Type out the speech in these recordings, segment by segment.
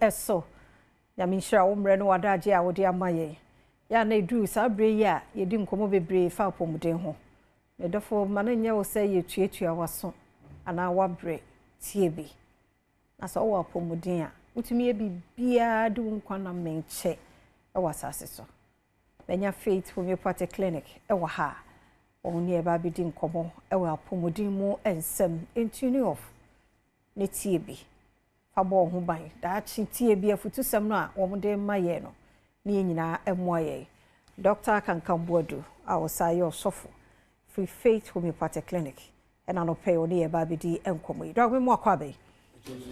Eso ya minshira umre no wadaje a wodi amaye ya na edu sabre ya yedi nkomo bebre fa apomuden ho medofo mananya wo say yetuatua waso ana wabre tie bi na so wo apomuden a utumi e bibia de nkwana menche e wasase so benya Faith Homeopathic Clinic e wa ha oni e ba bidi nkomo e wa apomuden mu ensem entuni of ne tie bi fabo ho ban da chitie bi afutusem no a wo de maye no ne nyina emoye Dr. Kankambuadu awosaye osofo free Faith Homeopathic Clinic ena no pay oni e ba bidi enkomo yi do mo akwa be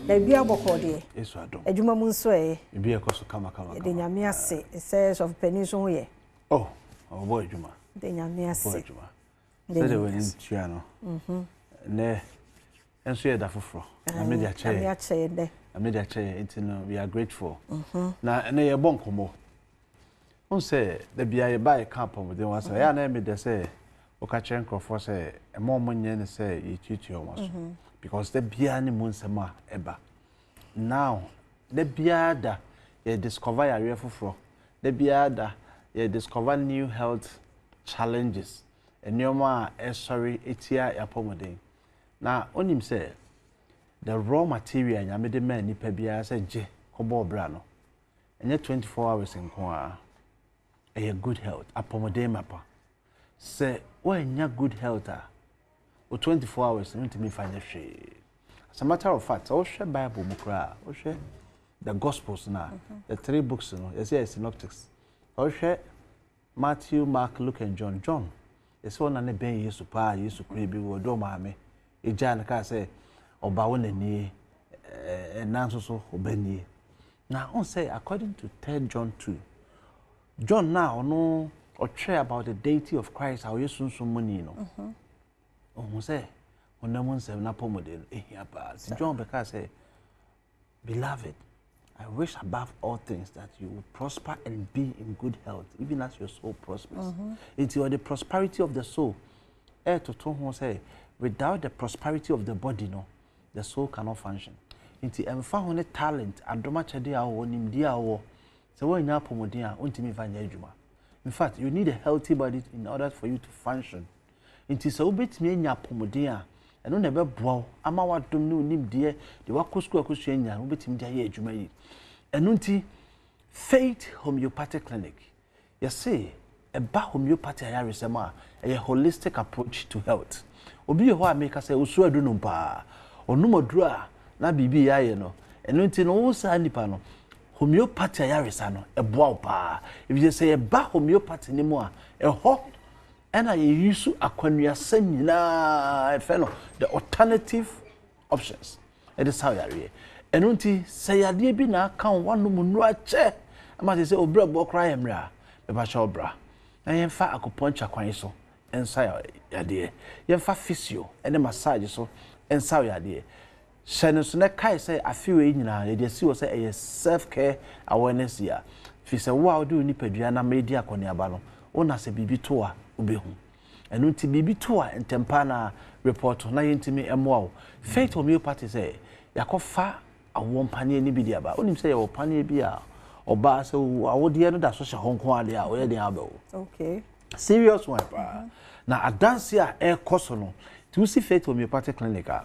da bia bokode eso Adom adwuma mu nso e bia ekoso kama de nyame ase says of peninsula ho ye oh boy adwuma de nyame ase adwuma se de wani tua no ne enso ye da foforo na media chair we are grateful na na ye bonkomo on say the bia ye buy camp of them was ya na me de say o ka chen crofo say e mo monye ne say ye tutu o waso because the bia ni mun sema eba now the bia da ye discover ya re foforo the bia da ye discover new health challenges enyoma sorry etia ya pomoden na onim say the raw material nyame de man nipa bia say je kobo bra no enye 24 hours nko a a good health apomode mapa say when good health o 24 hours ntimi fanya hwe as a matter of fact o hwe bible mukra o hwe the gospels na the three books no yes synoptics o hwe Matthew, Mark, Luke and John yes one na ben yesu pa yesu kra bi wo do maame eja na ka say oba won ani nanso so obani now on say according to 3 John 2 John now no or try about the deity of Christ how you soon money no oh say on them one say na pomode ehia pa John because say beloved I wish above all things that you will prosper and be in good health even as your soul prospers it's the prosperity of the soul to say without the prosperity of the body no the soul cannot function into emfa ho ne talent adoma chede a wo nimdi a wo se wo nya pomodin a ontimi fanya adwuma in fact you need a healthy body in order for you to function into se obetimi nya pomodin a eno na be boa ama wadom ne onimde de wakosku akosu anya obetimi de aye adwuma yi eno nti Faith Homeopathic Clinic you say eba homeopathy ayaresema a holistic approach to health obi ho ameka say osu adunu mpa onumoduru a na bibi yaye no eno nti no wo sa nipa no homeopathy ayaresa no eboa pa if you say eba homeopathy ni mu a eho ena ye use akwanua samina efe no the alternative options it is how yare eno nti say yade bi na kan wanu mu ache ama say obra bo kra yemra be ba cha obra na yemfa akoponcha kwan so ensa yade yemfa physio ene massage so ensa yade shene so na kai say afiwe nyina ye si wo say self care awareness ya fi say wo do ni padua na media akoni aba no ona se bibi to a obehu enu nti bibi to a entempa na report na yentimi emo Faith Homeopathy say yakofa awompane ni bi dia ba onim say yewopane bi a oba say awodie no da so hye honkon ade a oye den aba o okay serious one pa na adanse a ekoso no ti usi Faith Homeopathic Clinic a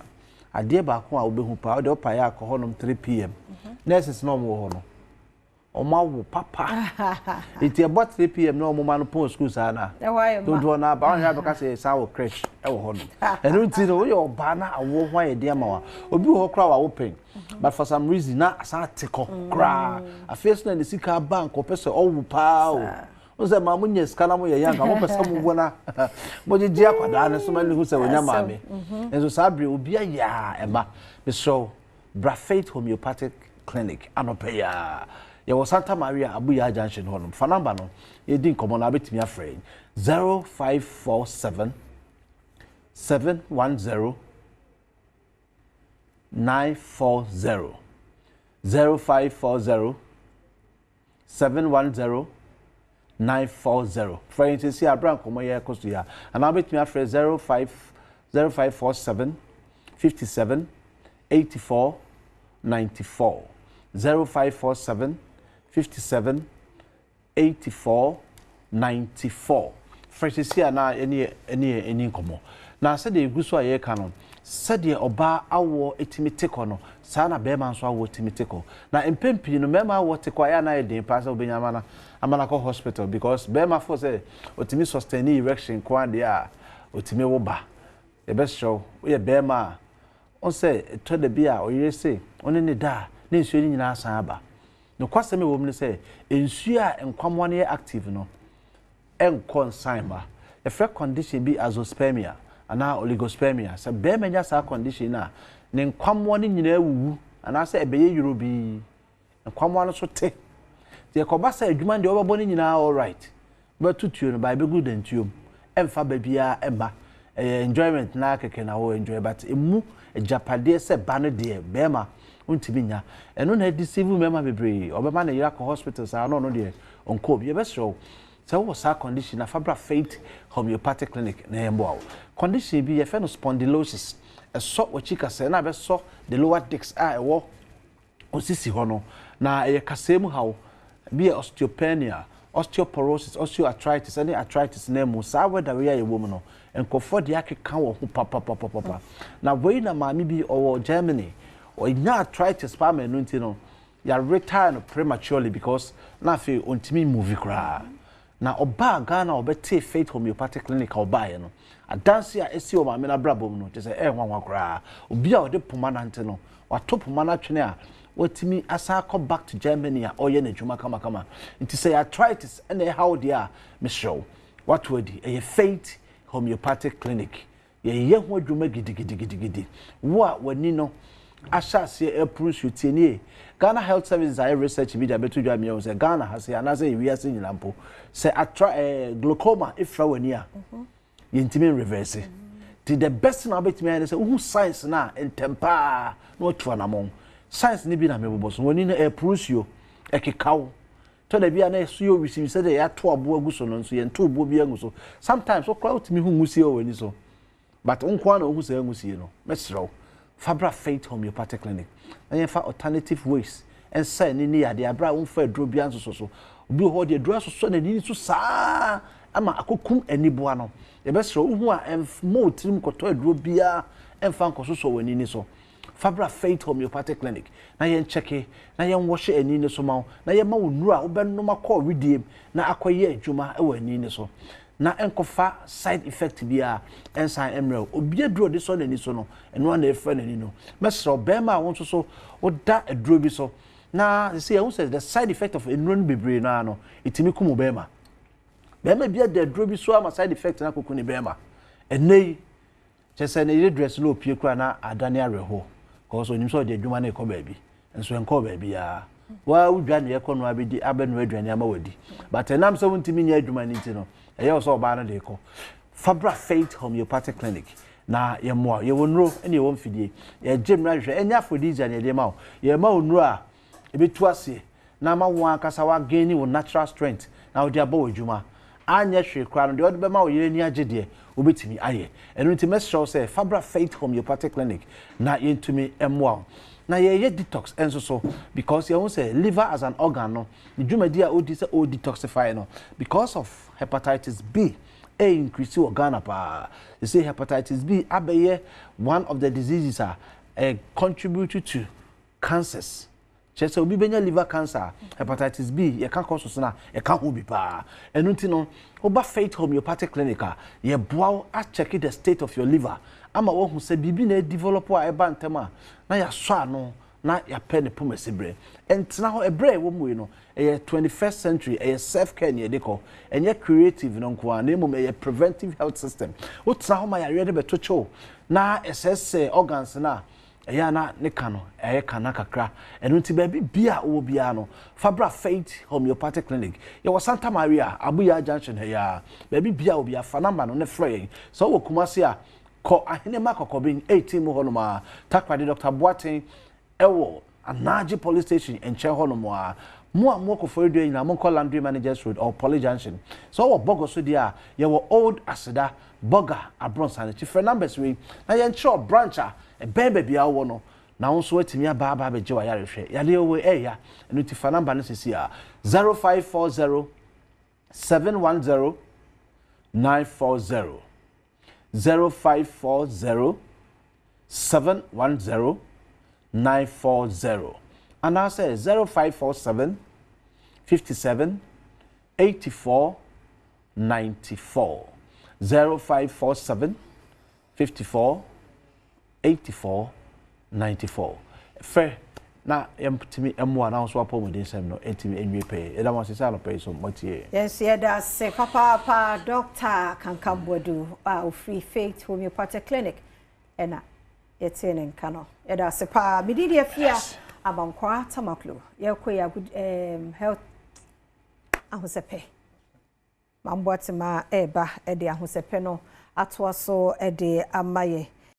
ade ba ko a obehu pa o de opa ya akọ honom 3 pm nurses no mo ho no o ma wo papa iti about 3 pm no mo ma no pon school sa na do na ba ya be ka say sa wo crash e wo honom enu ti no yo ba na awo ho ye de ma wa obi ho kra wa open but for some reason na asa teko kra a face na the sika bank o pese o wu pa o se ma munye skala mo ye yanga mo pese mo bona mo je akwada na so ma ni hu se wonya ma me enso sabre obi ya eba be so bra Faith Homeopathic Clinic anopeya ye was Santa Maria Abuya Junction honum fa number no ye din komo na betimi afre 0547 710 940 0540 710 940 for you to see abran komo ye koso ya and na betimi afre 0547 57 84 94 0547 57 84 94 Freshisia na any komo na said the guso aye canon said the oba awo etimiteko no sana bema nso awo etimiteko na empempi no mema awo tekwa ya na eden pass obenyama na ko hospital because bema for say otimi sustain erection kwa dia otimi wo ba e be show we bema on say to the bia oyire say on ne da na nsuo ni nyina asan aba no kwaseme wo mne say nsuo a enkwamo ne active no enconsign ba a fresh condition be azoospermia ana oligospermia say be menya sa condition na ne nkwamo ne nyina awuwu ana say ebeye yurobi nkwamo no so te de koba say adwuma de obabo ne nyina all right but tutuo no ba be good entuom emfa ba bia emba enjoyment na keke na wo enjoy but emu japade se ba no de bema untimi nya eno na deceive mema bebre obema na yira ko hospital sa no de onko bi be show so what's our condition na fabra faith homeopathic clinic na embo condition bi ye fe no spondylosis e so wachika se na be so the lower discs a ewo osisi ho no na ye kasemu hawo bi osteopenia osteoporosis osteoarthritis any arthritis na mu sa weda we ye wo mu no enkofo de akeka wo ho papa na we na maami bi owo Germany or nya arthritis pa me no ntino ya retire prematurely because na fe ontimi movie kra na oba Ghana obete faith homeopathic clinic oba ye no adanse a esi o maame na brabom no tese nwanwa kra obi a ode poma na nte no wato poma na twene a watimi asa come back to Germany a oye na dwuma kama nti say arthritis and how dia me show what wodi e faith homeopathic clinic ye ho dwuma gidigidi wo wani no ashase eprusu tienie Ghana Health Services I research media betu dwa me say Ghana has ya na say wiase nyinampo say glaucoma ifra wani a yentimi reverse ti the best na betimi I say who science na entempa no to anamon science ni bi na mebobo so woni na eprusu ekekawo to da bia na so yo wisi say dey ato abo aguso no so ye nto obo bi aguso sometimes so crowd me hu ngusie o wani so but unkwa na ohu say ngusie no mesrew Fabra Faith Homeopathic Clinic. And you find alternative ways. And say ni ya de abra unfa dro bia nso so. Obi ho de dro so na ni so saa ama akokum aniboa no. Ye be sro hu a mo trim koto dro bia emfa nkoso so wani ni so. Fabra Faith Homeopathic Clinic. Na ye checke, na ye wash ani ni so ma. Na ye ma wonura wo be no makọ widiem na akoye adwuma e wani ni so. Na enkofa side effect bia ensan emre obi aduro de so nani so no eno na efa nani no mesro bema won so oda aduro bi so na say who says the side effect of enron bebre na no itimi kumu bema bia de aduro bi so ama side effect na kokuni bema enei chese na dress no pie kura na adane areho cause onim so de adwuma na ekọ baabi enso enko baabi ya wa udwa na ekọ no abedi abenu adwane ama wadi but enam so ntimi nya adwuma ni ntino eye so oba na de ko Fabra Faith Homeopathic Clinic na ye mo ye wonro ene ye wonfidie ye gemra hwe enya afodizia na de ma o ye ma onro a ebetu ase na ma won akasa wa gain wo natural strength na wo de aba wodwuma anya hwe kra no de ode be ma wo ye ni agede obetimi aye eno nti mesho say Fabra Faith Homeopathic Clinic na ye ntumi emwa na ye detox enso so because you say liver as an organ no the dwumadi a odi say o detoxify no because of hepatitis B increase organ pa they say hepatitis B abeye one of the diseases are contribute to cancers chese obi benya liver cancer hepatitis B ye kan cause so na ye kan ho bi pa enu nti no oba Faith Homeopathic Clinic ye boa a check the state of your liver ama wo hu se bibi na develop a eba ntema na ya so ano na ya pe ne pomasibre entina ho ebre wo mu no 21st century self care ne dekọ enye creative no nko na emom preventive health system wo tina ho ma ya rede betocho na ss organs na eya na ne ka no kana kakra enu nti ba bia wo bia no Fabra Faith Homeopathic Clinic ye wo Santa Maria Abuya Junction ya ba bia wo bia fa number no ne frɛ so wo kumase a ko ahene makokobin 18 mo honoma takwade Dr. Boaten ewo Anaji police station enche honoma mo ko for do na mo call Landry Managers Road or Poly Junction so wo bogo so dia ye wo old aseda burger abronsan chi for numbers we na ye ncho branch a bebe bia wo no na wo so atimi aba be je wa yare hwe yale wo ya enu ti for number no sisi a 0540 710 940 0540 710 940 and I say 0547 57 84 94 0547 54 84 94 fair na empty emu na so apo modin sem no entimi enwe pay e da mo sesa no pay so motie yes yeah that say papa doctor Kankambodu free faith homeopathic clinic ena yetene nkano e da se pa mididi afia abankwa tamaklo yekoya good health ahosepe mamboatema eba e de ahosepe no atoa so e de amaye